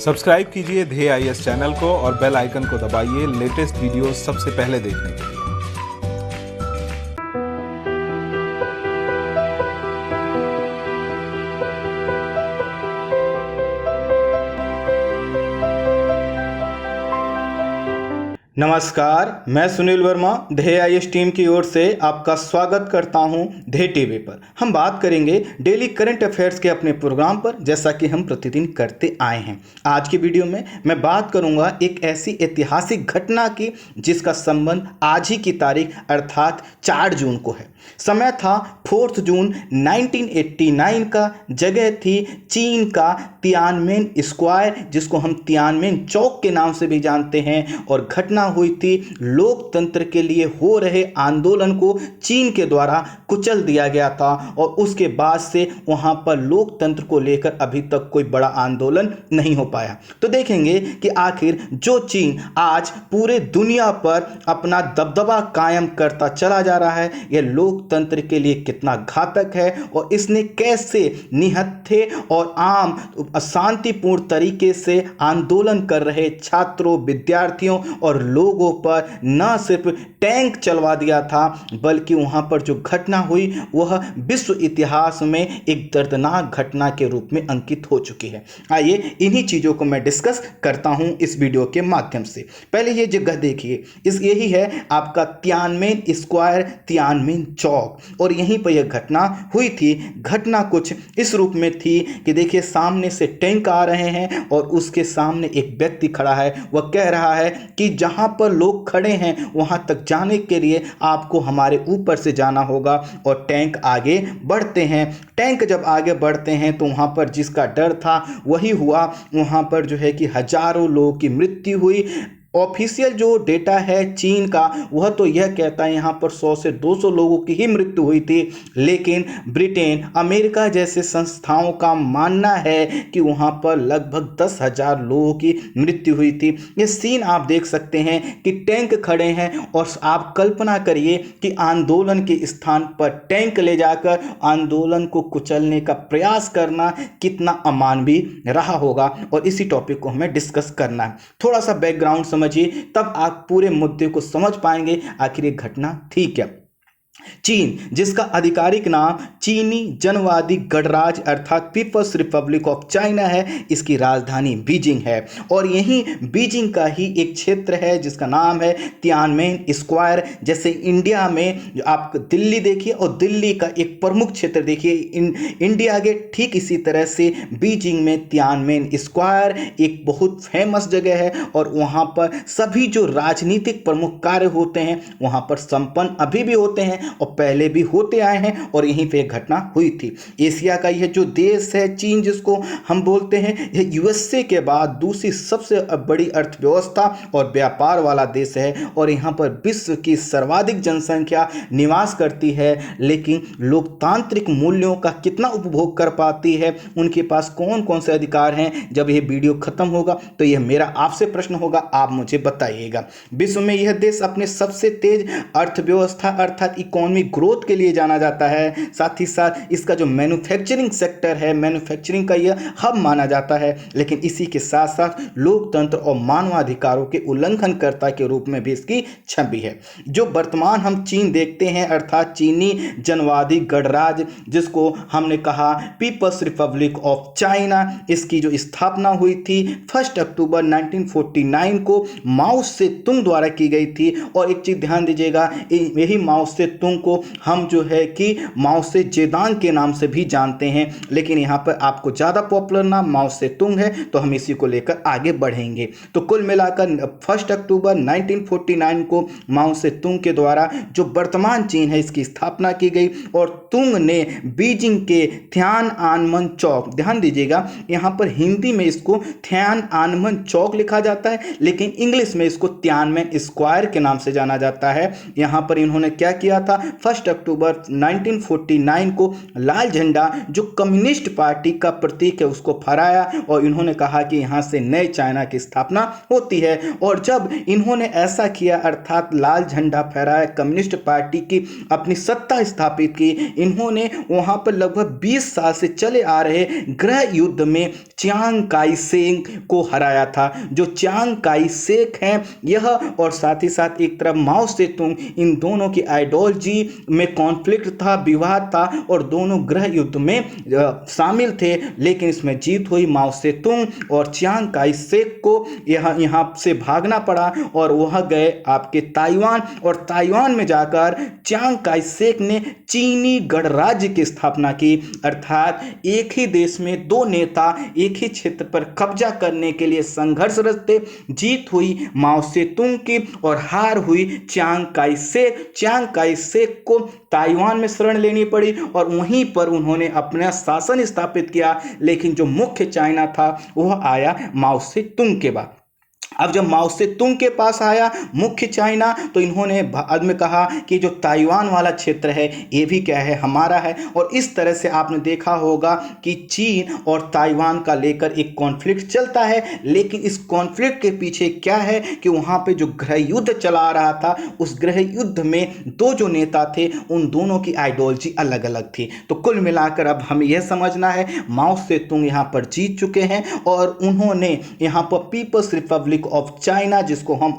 Subscribe कीजिए ध्येय IAS channel को और बेल आइकन को दबाइए लेटेस्ट वीडियो सबसे पहले देखने के लिए। नमस्कार, मैं सुनील वर्मा ध्येय आईएएस टीम की ओर से आपका स्वागत करता हूं ध्येय टीवी पर। हम बात करेंगे डेली करंट अफेयर्स के अपने प्रोग्राम पर, जैसा कि हम प्रतिदिन करते आए हैं। आज की वीडियो में मैं बात करूंगा एक ऐसी ऐतिहासिक घटना की जिसका संबंध आज ही की तारीख अर्थात 4 जून को है। समय था 4 जून 1989 का। जगह थी चीन का तियानमेन स्क्वायर, जिसको हम तियानमेन चौक के नाम से भी जानते हैं। और घटना हुई थी लोकतंत्र के लिए हो रहे आंदोलन को चीन के द्वारा कुचल दिया गया था, और उसके बाद से वहां पर लोकतंत्र को लेकर अभी तक कोई बड़ा आंदोलन नहीं हो पाया। तो देखेंगे कि आखिर जो चीन आज पूरे दुनिया पर अपना दबदबा कायम करता चला जा रहा है, यह लोकतंत्र के लिए कितना घातक है और इसने कैसे निहत्थे और आम शांतिपूर्ण तरीके से आंदोलन कर रहे छात्रों, विद्यार्थियों और लोगों पर न सिर्फ टैंक चलवा दिया था, बल्कि वहां पर जो घटना हुई वह विश्व इतिहास में एक दर्दनाक घटना के रूप में अंकित हो चुकी है। आइए इन्हीं चीजों को मैं डिस्कस करता हूं इस वीडियो के माध्यम से। पहले ये जगह देखिए, यही है आपका तियानमेन स्क्वायर, तियानमेन चौक, और यहीं पर यह घटना हुई थी। घटना कुछ इस रूप में थी कि देखिए, सामने से टैंक आ रहे हैं और उसके सामने एक व्यक्ति खड़ा है। वह कह रहा है कि जहां पर लोग खड़े हैं वहां तक जाने के लिए आपको हमारे ऊपर से जाना होगा। और टैंक आगे बढ़ते हैं। टैंक जब आगे बढ़ते हैं तो वहां पर जिसका डर था वही हुआ। वहां पर जो है कि हजारों लोगों की मृत्यु हुई। ऑफिशियल जो डेटा है चीन का वह तो यह कहता है यहाँ पर 100 से 200 लोगों की ही मृत्यु हुई थी, लेकिन ब्रिटेन, अमेरिका जैसे संस्थाओं का मानना है कि वहाँ पर लगभग 10,000 लोगों की मृत्यु हुई थी। ये सीन आप देख सकते हैं कि टैंक खड़े हैं, और आप कल्पना करिए कि आंदोलन के स्थान पर टैंक ले जाकर आंदोलन को कुचलने का प्रयास करना कितना अमानवीय रहा होगा। और इसी टॉपिक को हमें डिस्कस करना है। थोड़ा सा बैकग्राउंड समझिए, तब आप पूरे मुद्दे को समझ पाएंगे आखिर ये घटना थी क्या। चीन, जिसका आधिकारिक नाम चीनी जनवादी गणराज्य अर्थात पीपल्स रिपब्लिक ऑफ चाइना है, इसकी राजधानी बीजिंग है। और यही बीजिंग का ही एक क्षेत्र है जिसका नाम है तियानमेन स्क्वायर। जैसे इंडिया में आप दिल्ली देखिए और दिल्ली का एक प्रमुख क्षेत्र देखिए इंडिया गेट, ठीक इसी तरह से बीजिंग में तियानमेन स्क्वायर एक बहुत फेमस जगह है। और वहाँ पर सभी जो राजनीतिक प्रमुख कार्य होते हैं वहाँ पर संपन्न अभी भी होते हैं और पहले भी होते आए हैं। और यहीं पे घटना हुई थी। एशिया का यह जो देश है चीन, जिसको हम बोलते हैं, यह यूएसए के बाद दूसरी सबसे बड़ी अर्थव्यवस्था और व्यापार वाला देश है। और यहाँ पर विश्व की सर्वाधिक जनसंख्या निवास करती है, लेकिन लोकतांत्रिक मूल्यों का कितना उपभोग कर पाती है, उनके पास कौन कौन से अधिकार हैं, जब यह वीडियो खत्म होगा तो यह मेरा आपसे प्रश्न होगा, आप मुझे बताइएगा। विश्व में यह देश अपने सबसे तेज अर्थव्यवस्था अर्थात इकोनॉमिक ग्रोथ के लिए जाना जाता है। साथ ही साथ इसका जो मैन्युफैक्चरिंग सेक्टर है, मैन्युफैक्चरिंग का यह हब माना जाता है। लेकिन इसी के साथ साथ लोकतंत्र और मानवाधिकारों के उल्लंघनकर्ता के रूप में भी इसकी छवि है। जो वर्तमान हम चीन देखते हैं अर्थात चीनी जनवादी गणराज्य, जिसको हमने कहा पीपल्स रिपब्लिक ऑफ चाइना, इसकी जो स्थापना हुई थी 1 अक्टूबर 1949 को माओ से तुंग द्वारा की गई थी। और एक चीज ध्यान दीजिएगा, यही माओ से तुंग को हम जो है कि माओ से जेदांग के नाम से भी जानते हैं, लेकिन यहाँ पर आपको ज़्यादा पॉपुलर नाम माओ से तुंग है, तो हम इसी को लेकर आगे बढ़ेंगे। तो कुल मिलाकर 1 अक्टूबर 1949 को माओ से तुंग के द्वारा जो वर्तमान चीन है इसकी स्थापना की गई। और तुंग ने बीजिंग के थियानअनमेन चौक, ध्यान दीजिएगा यहाँ पर हिंदी में इसको थियानअनमेन चौक लिखा जाता है, लेकिन इंग्लिश में इसको तियानमेन स्क्वायर के नाम से जाना जाता है। यहाँ पर इन्होंने क्या किया था, 1 अक्टूबर 1949 को लाल झंडा जो कम्युनिस्ट पार्टी का प्रतीक है उसको फहराया और इन्होंने कहा कि यहाँ से नए चाइना की स्थापना होती है। और जब इन्होंने ऐसा किया अर्थात लाल झंडा फहराया, कम्युनिस्ट पार्टी की अपनी सत्ता स्थापित की, इन्होंने वहाँ पर लगभग 20 साल से चले आ रहे गृह युद्ध में चियांग काई शेक को हराया था। जो चियांग काई शेक हैं यह और साथ ही साथ एक तरफ माओ सेतुंग, इन दोनों की आइडियोलॉजी में कॉन्फ्लिक्ट था, विवाद था और दोनों गृह युद्ध में शामिल थे, लेकिन इसमें जीत हुई माओ सेतुंग और चियांग काई शेक को यहाँ से भागना पड़ा और वह गए आपके ताइवान और ताइवान में जाकर चियांग काई शेक ने चीनी गणराज्य की स्थापना की। अर्थात एक ही देश में दो नेता एक ही क्षेत्र पर कब्जा करने के लिए संघर्षरत थे। जीत हुई माओ सेतुंग की और हार हुई Chiang Kai Shek. Chiang Kai Shek को ताइवान में शरण लेनी पड़ी और वहीं पर उन्होंने अपना शासन स्थापित किया, लेकिन जो मुख्य चाइना था वह आया माओ सेतुंग के बाद। अब जब माओ सेतुंग के पास आया मुख्य चाइना तो इन्होंने बाद में कहा कि जो ताइवान वाला क्षेत्र है ये भी क्या है, हमारा है। और इस तरह से आपने देखा होगा कि चीन और ताइवान का लेकर एक कॉन्फ्लिक्ट चलता है, लेकिन इस कॉन्फ्लिक्ट के पीछे क्या है कि वहाँ पे जो गृह युद्ध चला रहा था उस गृह युद्ध में दो जो नेता थे उन दोनों की आइडियोलॉजी अलग अलग थी। तो कुल मिलाकर अब हमें यह समझना है माओ सेतुंग यहाँ पर जीत चुके हैं और उन्होंने यहाँ पर पीपल्स रिपब्लिक ऑफ चाइना, जिसको हम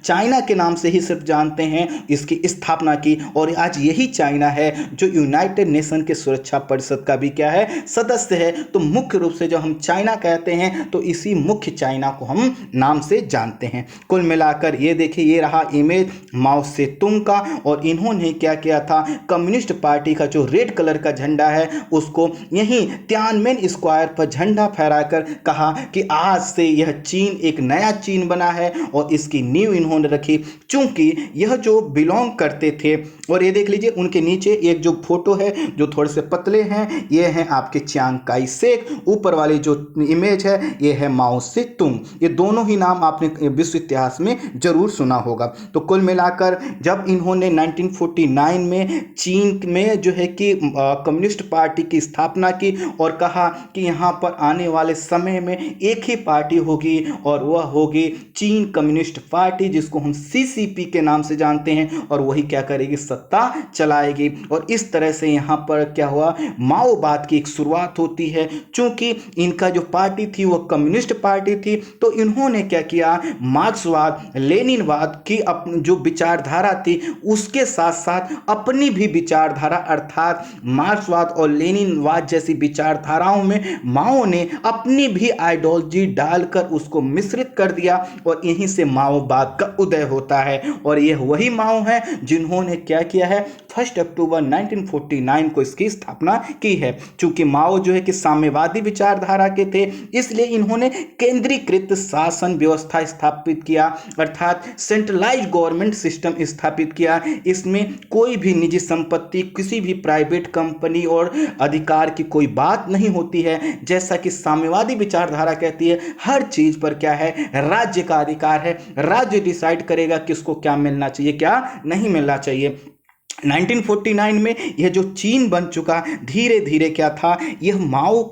चाइना के नाम से ही सिर्फ जानते हैं, इसकी स्थापना की। और आज यही चाइना है जो यूनाइटेड नेशन के सुरक्षा परिषद का भी क्या है, सदस्य है। तो मुख्य रूप से जब हम चाइना कहते हैं तो इसी मुख्य चाइना को हम नाम से जानते हैं। कुल मिलाकर ये देखिए, ये रहा इमेज माओ सेतुंग का और इन्होंने क्या किया था, कम्युनिस्ट पार्टी का जो रेड कलर का झंडा है उसको यहीं तियानमेन स्क्वायर पर झंडा फहराकर कहा कि आज से यह चीन एक नया चीन बना है और इसकी नींव इन्होंने रखी। चूंकि यह जो बिलोंग करते थे, और ये देख लीजिए उनके नीचे एक जो फोटो है जो थोड़े से पतले हैं, ये हैं आपके चियांग काई शेक, ऊपर वाली जो इमेज है ये है माओ सेतुंग। ये दोनों ही नाम आपने विश्व इतिहास में जरूर सुना होगा। तो कुल मिलाकर जब इन्होंने 1949 में चीन में जो है कि कम्युनिस्ट पार्टी की स्थापना की और कहा कि यहाँ पर आने वाले समय में एक ही पार्टी होगी और वह होगी चीन कम्युनिस्ट पार्टी, जिसको हम सीसीपी के नाम से जानते हैं, और वही क्या करेगी, सत्ता चलाएगी। और इस तरह से यहाँ पर क्या हुआ, माओवाद की एक शुरुआत होती है। चूंकि इनका जो पार्टी थी वो कम्युनिस्ट पार्टी थी तो इन्होंने क्या किया, मार्क्सवाद लेनिनवाद की अपनी जो विचारधारा थी उसके साथ साथ अपनी भी विचारधारा अर्थात मार्क्सवाद और लेनिनवाद जैसी विचारधाराओं में माओ ने अपनी भी आइडियोलॉजी डालकर उसको मिश्रित कर दिया और यहीं से माओवाद का उदय होता है। और यह वही माओ है जिन्होंने क्या किया है, 1 अक्टूबर 1949 को इसकी स्थापना की है। चूंकि माओ जो है कि साम्यवादी विचारधारा के थे, इसलिए इन्होंने केंद्रीकृत शासन व्यवस्था स्थापित किया अर्थात सेंट्रलाइज्ड गवर्नमेंट सिस्टम स्थापित किया। इसमें कोई भी निजी संपत्ति, किसी भी प्राइवेट कंपनी और अधिकार की कोई बात नहीं होती है। जैसा कि साम्यवादी विचारधारा कहती है हर चीज पर क्या है, राज्य का अधिकार है, राज्य डिसाइड करेगा किसको क्या मिलना चाहिए क्या नहीं मिलना चाहिए। 1949 में यह जो चीन बन चुका, धीरे धीरे क्या था, यह माओ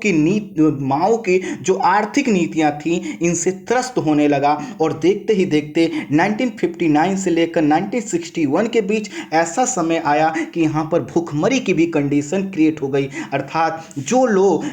की जो आर्थिक नीतियां थी इनसे त्रस्त होने लगा। और देखते ही देखते 1959 से लेकर 1961 के बीच ऐसा समय आया कि यहाँ पर भूखमरी की भी कंडीशन क्रिएट हो गई। अर्थात जो लोग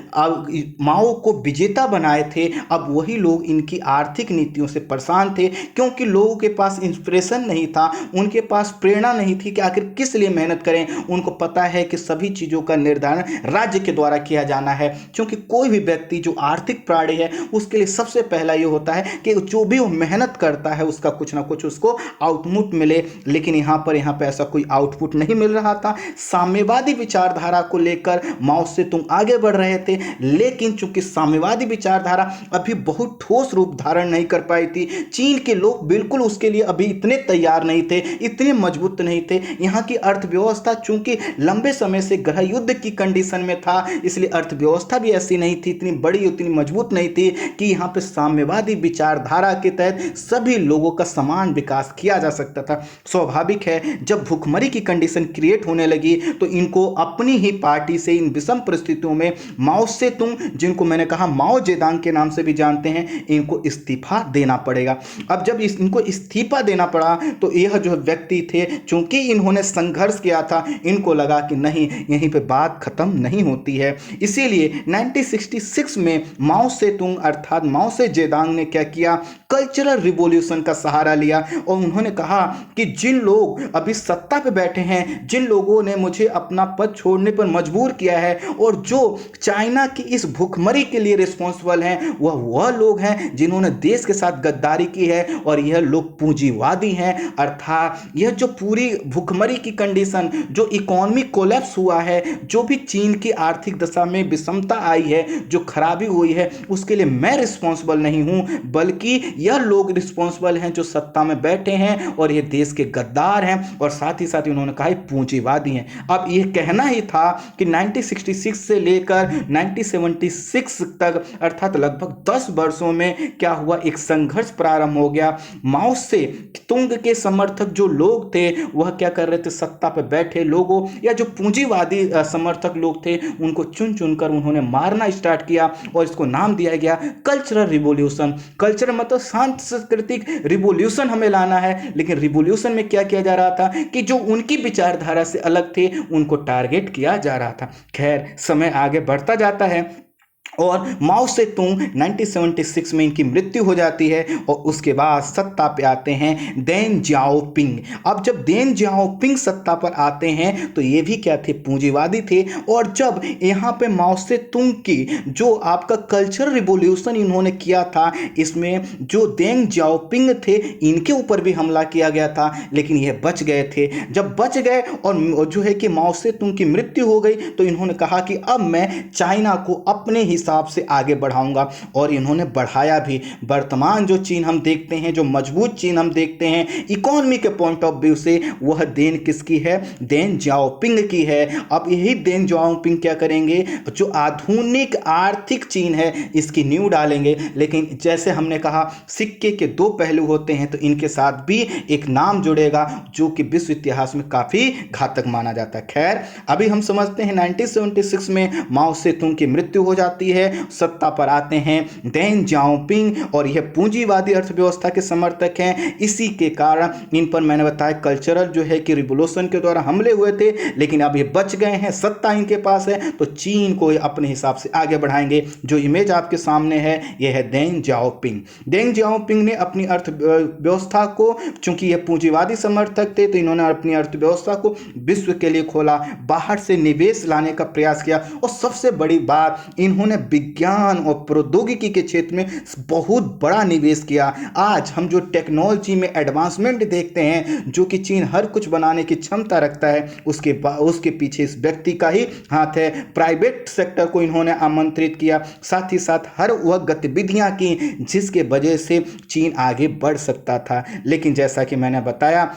माओ को विजेता बनाए थे अब वही लोग इनकी आर्थिक नीतियों से परेशान थे, क्योंकि लोगों के पास इंस्पिरेशन नहीं था, उनके पास प्रेरणा नहीं थी कि आखिर किस मेहनत करें। उनको पता है कि सभी चीजों का निर्धारण राज्य के द्वारा किया जाना है, क्योंकि कोई भी व्यक्ति जो आर्थिक प्राणी है उसके लिए सबसे पहला ये होता है कि जो भी वो मेहनत करता है उसका कुछ ना कुछ उसको आउटपुट मिले। लेकिन यहाँ पे ऐसा कोई आउटपुट नहीं मिल रहा था। साम्यवादी विचारधारा को लेकर माओ सेतुंग आगे बढ़ रहे थे, लेकिन चूंकि साम्यवादी विचारधारा अभी बहुत ठोस रूप धारण नहीं कर पाई थी, चीन के लोग बिल्कुल उसके लिए अभी इतने तैयार नहीं थे, इतने मजबूत नहीं थे। यहाँ की अर्थव्यवस्था चूंकि लंबे समय से गृह युद्ध की कंडीशन में था, इसलिए अर्थव्यवस्था भी ऐसी नहीं थी, इतनी बड़ी, उतनी मजबूत नहीं थी कि यहाँ पे साम्यवादी विचारधारा के तहत सभी लोगों का समान विकास किया जा सकता था। स्वाभाविक है, जब भूखमरी की कंडीशन क्रिएट होने लगी तो इनको अपनी ही पार्टी से इन विषम परिस्थितियों में माओ से तुंग, जिनको मैंने कहा माओ जेदांग के नाम से भी जानते हैं, इनको इस्तीफा देना पड़ेगा। अब जब इनको इस्तीफा देना पड़ा तो यह जो व्यक्ति थे, चूंकि इन्होंने संघर्ष किया था, इनको लगा कि नहीं, यहीं पे बात खत्म नहीं होती है। इसीलिए 1966 में माओ से तुंग अर्थात माओ से जेदांग ने क्या किया, कल्चरल रिवॉल्यूशन का सहारा लिया और उन्होंने कहा कि जिन लोग अभी सत्ता पे बैठे हैं, जिन लोगों ने मुझे अपना पद छोड़ने पर मजबूर किया है और जो चाइना की इस भूखमरी के लिए रिस्पॉन्सिबल हैं, वह लोग हैं जिन्होंने देश के साथ गद्दारी की है और यह लोग पूंजीवादी हैं। अर्थात यह जो पूरी भूखमरी की कंडीशन, जो इकोनॉमिक कोलैप्स हुआ है, जो भी चीन की आर्थिक दशा में विषमता आई है, जो खराबी हुई है, उसके लिए मैं रिस्पॉन्सिबल नहीं हूं, बल्कि यह लोग रिस्पॉन्सिबल हैं जो सत्ता में बैठे हैं और ये देश के गद्दार हैं और साथ ही साथ उन्होंने कहा पूंजीवादी हैं। अब यह कहना ही था कि 1966 से लेकर 1976 तक अर्थात लगभग 10 वर्षों में क्या हुआ, एक संघर्ष प्रारंभ हो गया। माओ से तुंग के समर्थक जो लोग थे वह क्या कर रहे थे, सत्ता पर बैठे लोगों या जो पूंजीवादी समर्थक लोग थे उनको चुन चुनकर उन्होंने मारना स्टार्ट किया और इसको नाम दिया गया कल्चरल रिवॉल्यूशन। कल्चरल मतलब सांस्कृतिक रिवॉल्यूशन हमें लाना है, लेकिन रिवॉल्यूशन में क्या किया जा रहा था कि जो उनकी विचारधारा से अलग थे उनको टारगेट किया जा रहा था। खैर, समय आगे बढ़ता जाता है और माओ से तुंग 1976 में इनकी मृत्यु हो जाती है और उसके बाद सत्ता पे आते हैं देन जियाओपिंग। अब जब देन जियाओपिंग सत्ता पर आते हैं तो ये भी क्या थे, पूंजीवादी थे। और जब यहाँ पे माओ से तुंग की जो आपका कल्चरल रिवॉल्यूशन इन्होंने किया था, इसमें जो देन जियाओपिंग थे इनके ऊपर भी हमला किया गया था, लेकिन ये बच गए थे। जब बच गए और जो है कि माओ से तुंग की मृत्यु हो गई तो इन्होंने कहा कि अब मैं चाइना को अपने हिसाब से आगे बढ़ाऊंगा और इन्होंने बढ़ाया भी। वर्तमान जो चीन हम देखते हैं, जो मजबूत चीन हम देखते हैं इकोनॉमी के पॉइंट ऑफ व्यू से, वह देन किसकी है, देन जियाओपिंग की है। अब यही देन जियाओपिंग क्या करेंगे, जो आधुनिक आर्थिक चीन है इसकी नींव डालेंगे। लेकिन जैसे हमने कहा सिक्के के दो पहलू होते हैं, तो इनके साथ भी एक नाम जुड़ेगा जो कि विश्व इतिहास में काफी घातक माना जाता है। खैर, अभी हम समझते हैं 1976 में माओ से तुंग की मृत्यु हो जाती है, सत्ता पर आते हैं देन जियाओपिंग और यह पूंजीवादी अर्थव्यवस्था के समर्थक हैं। इसी के कारण इन पर मैंने बताया कल्चरल जो है कि रिवॉल्यूशन के द्वारा हमले हुए थे, लेकिन अब ये बच गए हैं, सत्ता इनके पास है, तो चीन को अपने हिसाब से आगे बढ़ाएंगे। जो इमेज आपके सामने है यह है देन जियाओपिंग। देन जियाओपिंग ने अपनी अर्थव्यवस्था को, चूंकि ये पूंजीवादी समर्थक थे, तो इन्होंने अपनी अर्थव्यवस्था को विश्व के लिए खोला, बाहर से निवेश लाने का प्रयास किया और सबसे बड़ी बात, इन्होंने विज्ञान और प्रौद्योगिकी के क्षेत्र में बहुत बड़ा निवेश किया। आज हम जो टेक्नोलॉजी में एडवांसमेंट देखते हैं, जो कि चीन हर कुछ बनाने की क्षमता रखता है, उसके पीछे इस व्यक्ति का ही हाथ है। प्राइवेट सेक्टर को इन्होंने आमंत्रित किया, साथ ही साथ हर वह गतिविधियां की जिसके वजह से चीन आगे बढ़ सकता था। लेकिन जैसा कि मैंने बताया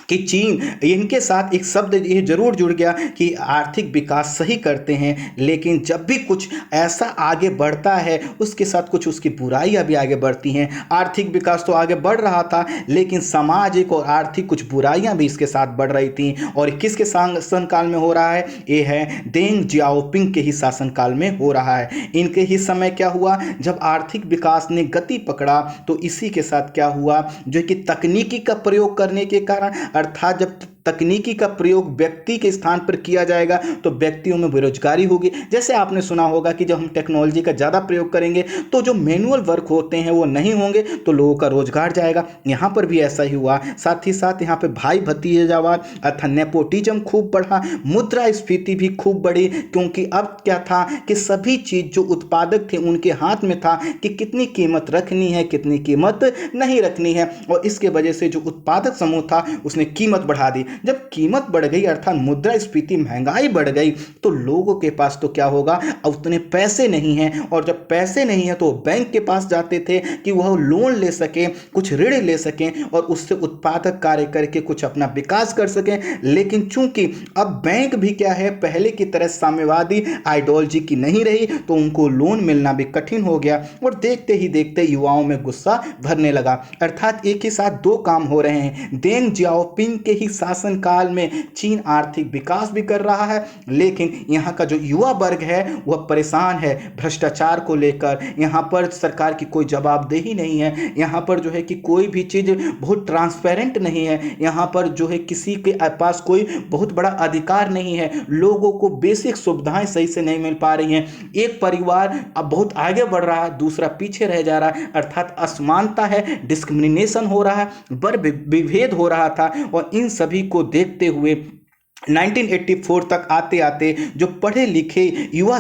कि चीन, इनके साथ एक शब्द ये जरूर जुड़ गया कि आर्थिक विकास सही करते हैं, लेकिन जब भी कुछ ऐसा आगे बढ़ता है उसके साथ कुछ उसकी बुराइयां भी आगे बढ़ती हैं। आर्थिक विकास तो आगे बढ़ रहा था, लेकिन सामाजिक और आर्थिक कुछ बुराइयां भी इसके साथ बढ़ रही थी। और किसके शासनकाल में हो रहा है, ये है देन जियाओपिंग के ही शासनकाल में हो रहा है। इनके ही समय क्या हुआ, जब आर्थिक विकास ने गति पकड़ा तो इसी के साथ क्या हुआ, जो कि तकनीकी का प्रयोग करने के कारण, अर्थात जब तकनीकी का प्रयोग व्यक्ति के स्थान पर किया जाएगा तो व्यक्तियों में बेरोजगारी होगी। जैसे आपने सुना होगा कि जब हम टेक्नोलॉजी का ज़्यादा प्रयोग करेंगे तो जो मैनुअल वर्क होते हैं वो नहीं होंगे, तो लोगों का रोजगार जाएगा। यहाँ पर भी ऐसा ही हुआ। साथ ही साथ यहाँ पे भाई भतीजावाद अर्थात नेपोटिज्म खूब बढ़ा, मुद्रास्फीति भी खूब बढ़ी, क्योंकि अब क्या था कि सभी चीज़ जो उत्पादक थे उनके हाथ में था कि कितनी कीमत रखनी है, कितनी कीमत नहीं रखनी है, और इसके वजह से जो उत्पादक समूह था उसने कीमत बढ़ा दी। जब कीमत बढ़ गई अर्थात मुद्रास्फीति महंगाई बढ़ गई तो लोगों के पास तो क्या होगा, उतने पैसे नहीं हैं, और जब पैसे नहीं है तो बैंक के पास जाते थे कि वह लोन ले सकें, कुछ ऋण ले सकें और उससे उत्पादक कार्य करके कुछ अपना विकास कर सकें। लेकिन चूंकि अब बैंक भी क्या है, पहले की तरह साम्यवादी आइडियोलॉजी की नहीं रही, तो उनको लोन मिलना भी कठिन हो गया और देखते ही देखते युवाओं में गुस्सा भरने लगा। अर्थात एक ही साथ दो काम हो रहे हैं। देंग जियाओपिंग के ही शासनकाल में चीन आर्थिक विकास भी कर रहा है, लेकिन यहाँ का जो युवा वर्ग है वह परेशान है भ्रष्टाचार को लेकर। यहाँ पर सरकार की कोई जवाबदेही नहीं है, यहाँ पर जो है कि कोई भी चीज़ बहुत ट्रांसपेरेंट नहीं है, यहाँ पर जो है किसी के पास कोई बहुत बड़ा अधिकार नहीं है, लोगों को बेसिक सुविधाएं सही से नहीं मिल पा रही हैं। एक परिवार अब बहुत आगे बढ़ रहा है, दूसरा पीछे रह जा रहा है, अर्थात असमानता है, डिस्क्रिमिनेशन हो रहा है, वर्ग विभेद हो रहा था। और इन सभी को देखते हुए 1984 तक आते आते जो पढ़े लिखे युवा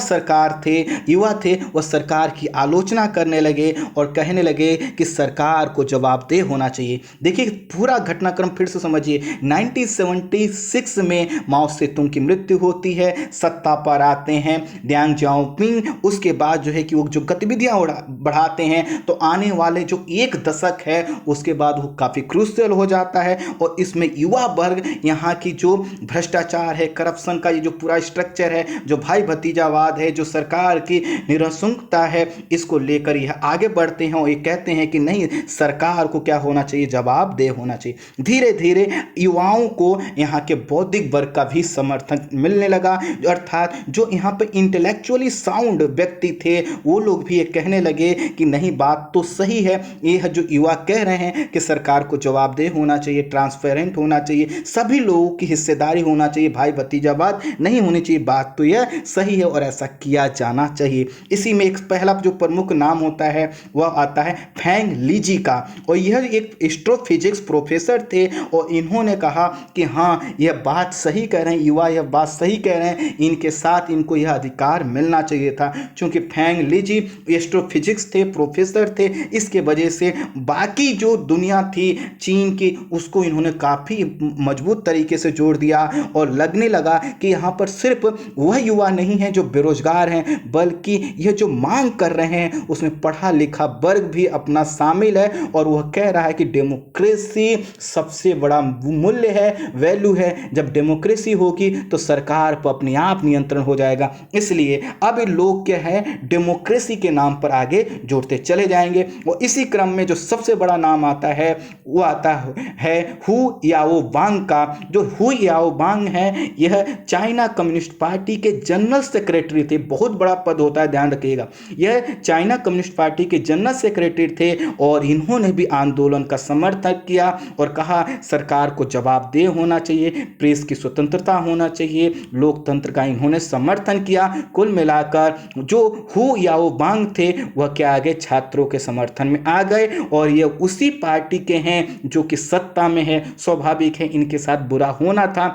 थे वह सरकार की आलोचना करने लगे और कहने लगे कि सरकार को जवाबदेह होना चाहिए। देखिए पूरा घटनाक्रम फिर से समझिए। 1976 में माओ सेतुंग की मृत्यु होती है, सत्ता पर आते हैं देंग जियाओपिंग। उसके बाद जो है कि वो जो गतिविधियां बढ़ाते हैं, तो आने वाले जो एक दशक है उसके बाद वो काफ़ी क्रूशियल हो जाता है। और इसमें युवा वर्ग यहाँ की जो भ्रष्टाचार है, करप्शन का ये जो पूरा स्ट्रक्चर है, जो भाई भतीजावाद है, जो सरकार की निरंकुशता है, इसको लेकर यह आगे बढ़ते हैं और ये कहते हैं कि नहीं, सरकार को क्या होना चाहिए, जवाबदेह होना चाहिए। धीरे धीरे युवाओं को यहाँ के बौद्धिक वर्ग का भी समर्थन मिलने लगा, अर्थात जो यहाँ पे इंटेलेक्चुअली साउंड व्यक्ति थे वो लोग भी ये कहने लगे कि नहीं, बात तो सही है, ये जो युवा कह रहे हैं कि सरकार को जवाबदेह होना चाहिए, ट्रांसपेरेंट होना चाहिए, सभी लोगों की हिस्सेदारी होना चाहिए, भाई भतीजावाद नहीं होनी चाहिए, बात तो यह सही है और ऐसा किया जाना चाहिए। इसी में एक पहला जो प्रमुख नाम होता है वह आता है फेंग लीजी का, और यह एक एस्ट्रोफिजिक्स प्रोफेसर थे और इन्होंने कहा कि हाँ, यह बात सही कह रहे हैं युवा, यह बात सही कह रहे हैं, इनके साथ इनको यह अधिकार मिलना चाहिए था। क्योंकि फेंग लीजी एस्ट्रोफिजिक्स थे, प्रोफेसर थे, इसके वजह से बाकी जो दुनिया थी चीन की, उसको इन्होंने काफ़ी मजबूत तरीके से जोड़ दिया और लगने लगा कि यहाँ पर सिर्फ वह युवा नहीं है जो बेरोजगार हैं, बल्कि यह जो मांग कर रहे हैं उसमें पढ़ा लिखा वर्ग भी अपना शामिल है। और वह कह रहा है कि डेमोक्रेसी सबसे बड़ा मूल्य है, वैल्यू है। जब डेमोक्रेसी होगी तो सरकार पर अपने आप नियंत्रण हो जाएगा। इसलिए अब लोग क्या है, डेमोक्रेसी के नाम पर आगे जोड़ते चले जाएंगे। और इसी क्रम में जो सबसे बड़ा नाम आता है वो आता है हु याओबांग का। जो हु याओबांग है यह चाइना कम्युनिस्ट पार्टी के जनरल सेक्रेटरी थे, बहुत बड़ा पद होता है, ध्यान रखिएगा। यह चाइना कम्युनिस्ट पार्टी के जनरल सेक्रेटरी थे और इन्होंने भी आंदोलन का समर्थन किया और कहा सरकार को जवाबदेह होना चाहिए, प्रेस की स्वतंत्रता होना चाहिए, लोकतंत्र का इन्होंने समर्थन किया। कुल मिलाकर जो हु याओबांग थे वह क्या आ गए, छात्रों के समर्थन में आ गए और ये उसी पार्टी के हैं जो कि सत्ता में है। स्वाभाविक है इनके साथ बुरा होना था।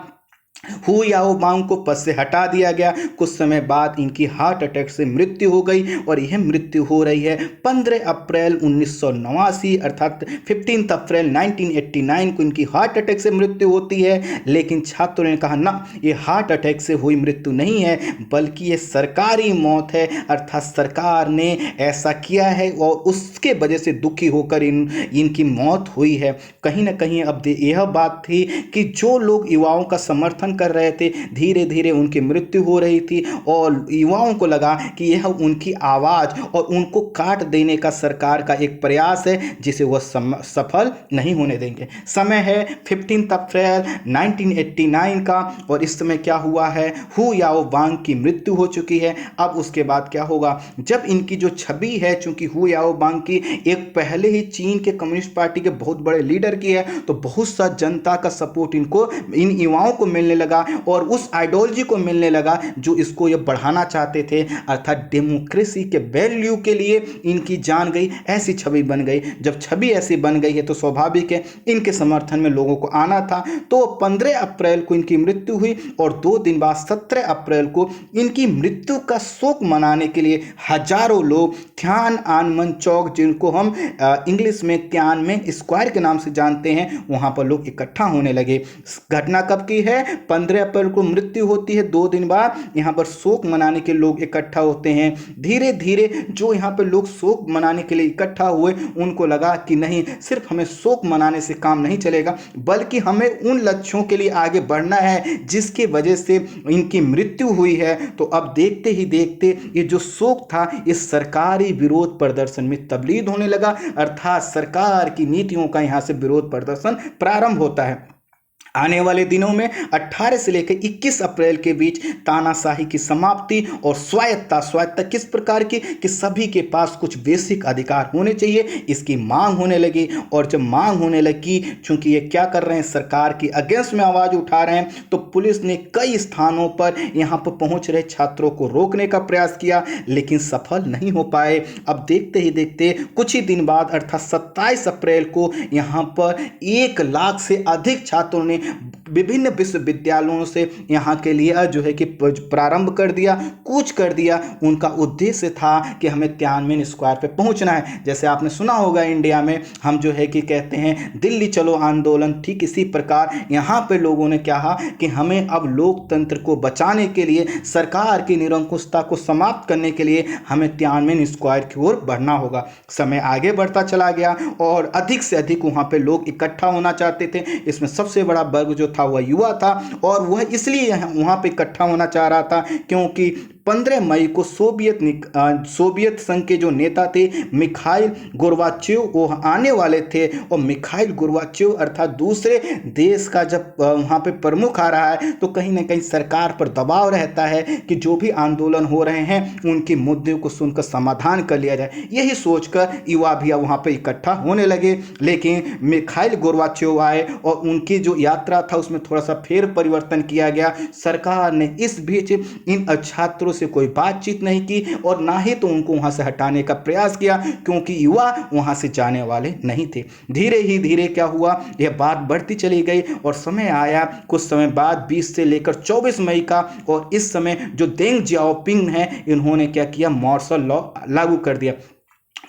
हु याओबांग को पद से हटा दिया गया। कुछ समय बाद इनकी हार्ट अटैक से मृत्यु हो गई और यह मृत्यु हो रही है 15 अप्रैल 1989 अर्थात 15 अप्रैल 1989 को इनकी हार्ट अटैक से मृत्यु होती है। लेकिन छात्रों ने कहा ना, ये हार्ट अटैक से हुई मृत्यु नहीं है, बल्कि ये सरकारी मौत है, अर्थात सरकार ने ऐसा किया है और उसके वजह से दुखी होकर इनकी मौत हुई है। कहीं ना कहीं अब यह बात थी कि जो लोग युवाओं का समर्थन कर रहे थे, धीरे धीरे उनकी मृत्यु हो रही थी और युवाओं को लगा कि यह उनकी आवाज़ और उनको काट देने का सरकार का एक प्रयास है जिसे वह सफल नहीं होने देंगे। समय है 15 अप्रैल 1989 का और इस समय क्या हुआ है, हु याओबांग की मृत्यु हो चुकी है। अब उसके बाद क्या होगा, जब इनकी जो छवि है, चूंकि हु याओबांग की एक पहले ही चीन के कम्युनिस्ट पार्टी के बहुत बड़े लीडर की है, तो बहुत सा जनता का सपोर्ट इनको इन युवाओं को मिलने मिलने लगा और उस आइडियोलॉजी को मिलने लगा जो इसको ये बढ़ाना चाहते थे, अर्थात डेमोक्रेसी के वैल्यू के लिए इनकी जान गई, ऐसी छवि बन गई। जब छवि ऐसी बन गई है तो स्वाभाविक है इनके समर्थन में लोगों को आना था। तो 15 अप्रैल को इनकी मृत्यु हुई और 2 दिन बाद 17 अप्रैल को इनकी मृत्यु का शोक मनाने के लिए हजारों लोग तियानअनमेन चौक, जिनको हम इंग्लिश में तियानमेन स्क्वायर के नाम से जानते हैं, वहां पर लोग इकट्ठा होने लगे। घटना कब की है? 15 अप्रैल को मृत्यु होती है, 2 दिन बाद यहां पर शोक मनाने के लोग इकट्ठा होते हैं। धीरे धीरे जो यहां पर लोग शोक मनाने के लिए इकट्ठा हुए, उनको लगा कि नहीं, सिर्फ हमें शोक मनाने से काम नहीं चलेगा, बल्कि हमें उन लक्ष्यों के लिए आगे बढ़ना है जिसकी वजह से इनकी मृत्यु हुई है। तो अब देखते ही देखते ये जो शोक था इस सरकारी विरोध प्रदर्शन में तब्दील होने लगा, अर्थात सरकार की नीतियों का यहां से विरोध प्रदर्शन प्रारंभ होता है। आने वाले दिनों में 18 से लेकर 21 अप्रैल के बीच तानाशाही की समाप्ति और स्वायत्तता किस प्रकार की, कि सभी के पास कुछ बेसिक अधिकार होने चाहिए, इसकी मांग होने लगी। और जब मांग होने लगी, चूंकि ये क्या कर रहे हैं, सरकार की अगेंस्ट में आवाज उठा रहे हैं, तो पुलिस ने कई स्थानों पर यहां पर पहुंच रहे छात्रों को रोकने का प्रयास किया, लेकिन सफल नहीं हो पाए। अब देखते ही देखते कुछ ही दिन बाद अर्थात 27 अप्रैल को यहां पर 1 लाख से अधिक छात्रों ने विभिन्न विश्वविद्यालयों से यहाँ के लिए जो है कि प्रारंभ कर दिया, कूच कर दिया। उनका उद्देश्य था कि हमें तियानमेन स्क्वायर पे पहुंचना है। जैसे आपने सुना होगा इंडिया में हम जो है कि कहते हैं दिल्ली चलो आंदोलन, ठीक इसी प्रकार यहाँ पे लोगों ने कहा कि हमें अब लोकतंत्र को बचाने के लिए, सरकार की निरंकुशता को समाप्त करने के लिए हमें तियानमेन स्क्वायर की ओर बढ़ना होगा। समय आगे बढ़ता चला गया और अधिक से अधिक वहाँ पे लोग इकट्ठा होना चाहते थे। इसमें सबसे बड़ा वर्ग जो था वह युवा था और वह इसलिए वहां पे इकट्ठा होना चाह रहा था क्योंकि 15 मई को सोवियत संघ के जो नेता थे मिखाइल गोर्बाचेव वो आने वाले थे। और मिखाइल गोर्बाचेव अर्थात दूसरे देश का जब वहाँ पे प्रमुख आ रहा है तो कहीं ना कहीं सरकार पर दबाव रहता है कि जो भी आंदोलन हो रहे हैं उनके मुद्दों को सुनकर समाधान कर लिया जाए। यही सोचकर युवा भी वहाँ पे इकट्ठा होने लगे। लेकिन मिखाइल गोर्बाचेव आए और उनकी जो यात्रा था उसमें थोड़ा सा फेर परिवर्तन किया गया। सरकार ने इस बीच इन छात्रों से कोई बातचीत नहीं की और ना ही तो उनको वहां से हटाने का प्रयास किया क्योंकि युवा वहां से जाने वाले नहीं थे। धीरे ही धीरे क्या हुआ, यह बात बढ़ती चली गई और समय आया कुछ समय बाद 20 से लेकर 24 मई का, और इस समय जो देंग जियाओपिंग है इन्होंने क्या किया, मार्शल लॉ लागू कर दिया।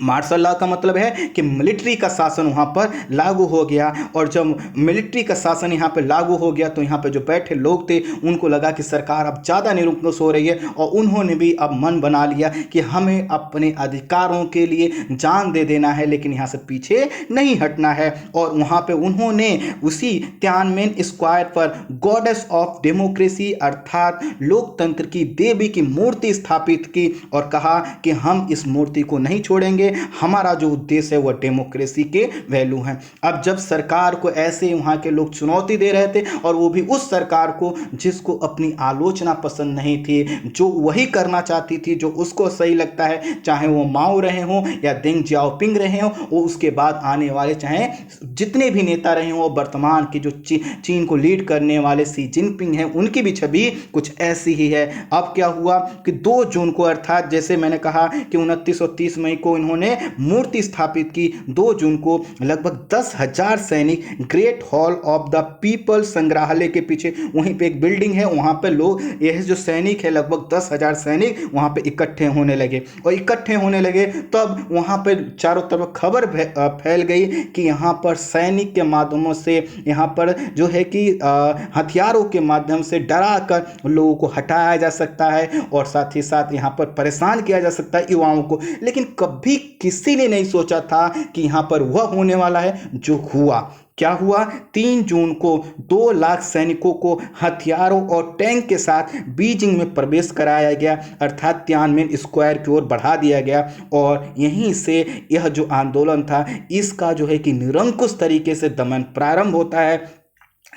मार्शल लॉ का मतलब है कि मिलिट्री का शासन वहाँ पर लागू हो गया। और जब मिलिट्री का शासन यहाँ पे लागू हो गया तो यहाँ पे जो बैठे लोग थे उनको लगा कि सरकार अब ज़्यादा निरंकुश हो रही है और उन्होंने भी अब मन बना लिया कि हमें अपने अधिकारों के लिए जान दे देना है, लेकिन यहाँ से पीछे नहीं हटना है। और वहाँ पे उन्होंने उसी तियानमेन स्क्वायर पर गॉडेस ऑफ डेमोक्रेसी अर्थात लोकतंत्र की देवी की मूर्ति स्थापित की और कहा कि हम इस मूर्ति को नहीं छोड़ेंगे, हमारा जो उद्देश्य है वह डेमोक्रेसी के वैल्यू हैं। अब जब सरकार को ऐसे वहां के लोग चुनौती दे रहे थे और वो भी उस सरकार को जिसको अपनी आलोचना पसंद नहीं थी, जो वही करना चाहती थी जो उसको सही लगता है, चाहे वो माओ रहे हों या देंग जियाओपिंग रहे हों, वो उसके बाद आने वाले चाहे जितने भी नेता रहे हों, वर्तमान की जो चीन को लीड करने वाले शी जिनपिंग हैं उनकी भी छवि कुछ ऐसी ही है। अब क्या हुआ कि 2 जून को अर्थात जैसे मैंने कहा कि 29 और 30 मई को उन्होंने मूर्ति स्थापित की, 2 जून को लगभग 10,000 सैनिक great hall of the people संग्रहालय के पीछे, वहीं पे एक बिल्डिंग है, वहां पे लोग, यह जो सैनिक है लगभग 10,000 सैनिक वहां पे इकट्ठे होने लगे। और इकट्ठे होने लगे तब वहां पे चारों तरफ खबर फैल गई कि यहाँ पर सैनिक के माध्यमों से यहाँ पर जो है कि हथियारों के माध्यम से डरा कर लोगों को हटाया जा सकता है और साथ ही साथ यहाँ पर परेशान किया जा सकता है युवाओं को। लेकिन कभी किसी ने नहीं सोचा था कि यहाँ पर वह होने वाला है जो हुआ। क्या हुआ, 3 जून को 2 लाख सैनिकों को हथियारों और टैंक के साथ बीजिंग में प्रवेश कराया गया अर्थात तियानमेन स्क्वायर की ओर बढ़ा दिया गया। और यहीं से यह जो आंदोलन था इसका जो है कि निरंकुश तरीके से दमन प्रारंभ होता है।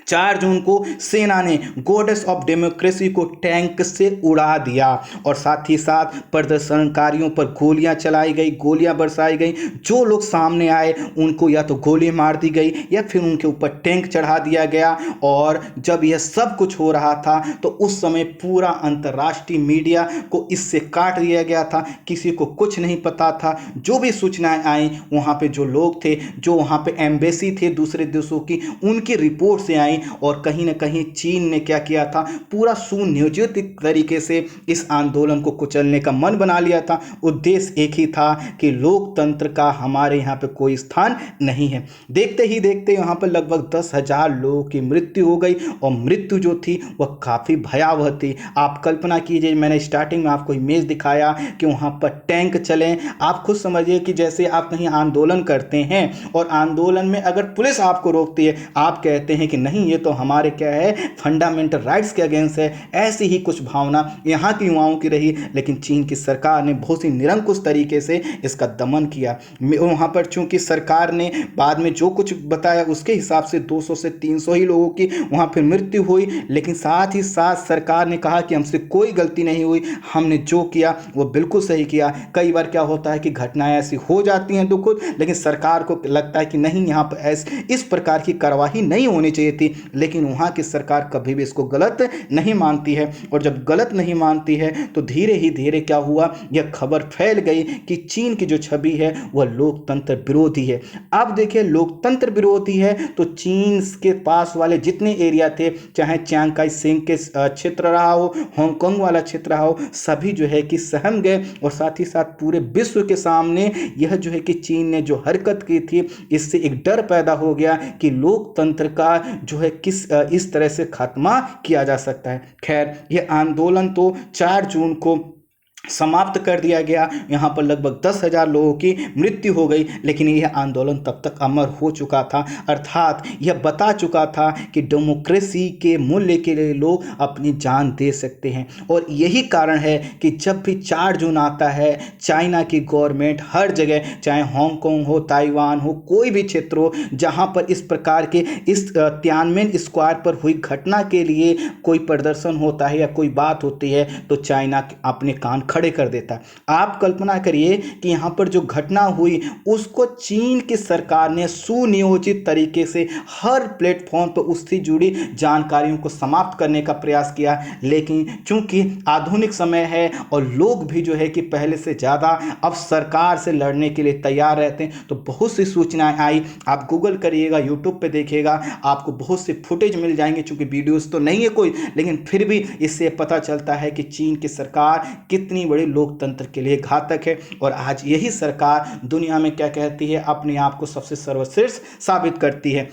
4 जून को सेना ने गॉडेस ऑफ डेमोक्रेसी को टैंक से उड़ा दिया और साथ ही साथ प्रदर्शनकारियों पर गोलियां चलाई गई, गोलियां बरसाई गई। जो लोग सामने आए उनको या तो गोली मार दी गई या फिर उनके ऊपर टैंक चढ़ा दिया गया। और जब यह सब कुछ हो रहा था तो उस समय पूरा अंतर्राष्ट्रीय मीडिया को इससे काट दिया गया था, किसी को कुछ नहीं पता था। जो भी सूचनाएं आई वहाँ पे जो लोग थे, जो वहाँ पे एम्बेसी थे दूसरे देशों की, उनकी रिपोर्ट से आई। और कहीं ना कहीं चीन ने क्या किया था, पूरा सुनियोजित तरीके से इस आंदोलन को कुचलने का मन बना लिया था। उद्देश्य एक ही था कि लोकतंत्र का हमारे यहाँ पे कोई स्थान नहीं है। देखते ही देखते यहाँ पर लगभग 10,000 लोगों की मृत्यु हो गई और मृत्यु जो थी वह काफ़ी भयावह थी। आप कल्पना कीजिए, मैंने स्टार्टिंग में आपको इमेज दिखाया कि वहाँ पर टैंक चलें। आप खुद समझिए कि जैसे आप कहीं आंदोलन करते हैं और आंदोलन में अगर पुलिस आपको रोकती है, आप कहते हैं कि नहीं ये तो हमारे क्या है, फंडामेंटल राइट्स के अगेंस्ट है। ऐसी ही कुछ भावना यहाँ के युवाओं की रही, लेकिन चीन की सरकार ने बहुत ही निरंकुश तरीके से इसका दमन किया। वहाँ पर चूंकि सरकार ने बाद में जो कुछ बताया उसके हिसाब से 200 से 300 ही लोगों की वहाँ पर मृत्यु हुई, लेकिन साथ ही साथ सरकार ने कहा कि हमसे कोई गलती नहीं हुई, हमने जो किया वो बिल्कुल सही किया। कई बार क्या होता है कि घटनाएं ऐसी हो जाती हैं दुखद, लेकिन सरकार को लगता है कि नहीं यहाँ पर इस प्रकार की कार्रवाई नहीं होनी चाहिए थी, लेकिन वहाँ की सरकार कभी भी इसको गलत नहीं मानती है। और जब गलत नहीं मानती है तो धीरे ही धीरे क्या हुआ, यह खबर फैल गई कि चीन की जो छवि है वह लोकतंत्र विरोधी है। अब देखिए, लोकतंत्र विरोधी है तो चीन के पास वाले जितने एरिया थे, चाहे चियांग काई शेक के क्षेत्र रहा हो, हांगकांग वाला क्षेत्र रहा हो, सभी जो है कि सहम गए। और साथ ही साथ पूरे विश्व के सामने यह जो है कि चीन ने जो हरकत की थी, इससे एक डर पैदा हो गया कि लोकतंत्र का जो है इस तरह से खात्मा किया जा सकता है। खैर, यह आंदोलन तो 4 जून को समाप्त कर दिया गया। यहाँ पर लगभग 10,000 लोगों की मृत्यु हो गई, लेकिन यह आंदोलन तब तक अमर हो चुका था, अर्थात यह बता चुका था कि डेमोक्रेसी के मूल्य के लिए लोग अपनी जान दे सकते हैं। और यही कारण है कि जब भी 4 जून आता है, चाइना की गवर्नमेंट हर जगह, चाहे हांगकांग हो, ताइवान हो, कोई भी क्षेत्र हो, जहाँ पर इस प्रकार के इस तियानमेन स्क्वायर पर हुई घटना के लिए कोई प्रदर्शन होता है या कोई बात होती है, तो चाइना अपने कान खड़े कर देता है। आप कल्पना करिए कि यहाँ पर जो घटना हुई उसको चीन की सरकार ने सुनियोजित तरीके से हर प्लेटफॉर्म पर उससे जुड़ी जानकारियों को समाप्त करने का प्रयास किया। लेकिन चूंकि आधुनिक समय है और लोग भी जो है कि पहले से ज़्यादा अब सरकार से लड़ने के लिए तैयार रहते हैं, तो बहुत सी सूचनाएं आई। आप गूगल करिएगा, यूट्यूब पे देखिएगा, आपको बहुत से फुटेज मिल जाएंगे। चूंकि वीडियोस तो नहीं है कोई, लेकिन फिर भी इससे पता चलता है कि चीन की सरकार कितनी बड़ी लोकतंत्र के लिए घातक है। और आज यही सरकार दुनिया में क्या कहती है, अपने आप को सबसे सर्वश्रेष्ठ साबित करती है।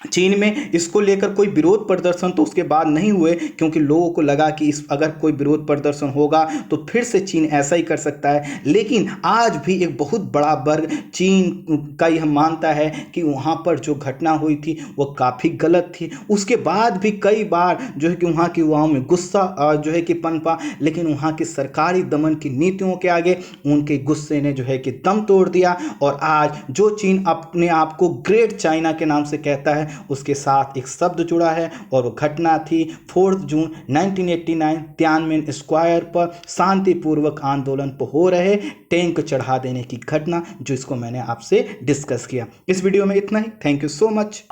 चीन में इसको लेकर कोई विरोध प्रदर्शन तो उसके बाद नहीं हुए, क्योंकि लोगों को लगा कि अगर कोई विरोध प्रदर्शन होगा तो फिर से चीन ऐसा ही कर सकता है। लेकिन आज भी एक बहुत बड़ा वर्ग चीन का यह मानता है कि वहाँ पर जो घटना हुई थी वो काफ़ी गलत थी। उसके बाद भी कई बार जो है कि वहाँ के युवाओं में गुस्सा जो है कि पनपा, लेकिन वहाँ की सरकारी दमन की नीतियों के आगे उनके गुस्से ने जो है कि दम तोड़ दिया। और आज जो चीन अपने आप को ग्रेट चाइना के नाम से कहता है, उसके साथ एक शब्द जुड़ा है और वो घटना थी 4 जून 1989 तियानमेन स्क्वायर पर शांतिपूर्वक आंदोलन पर हो रहे टैंक चढ़ा देने की घटना, जो इसको मैंने आपसे डिस्कस किया। इस वीडियो में इतना ही। Thank you so much.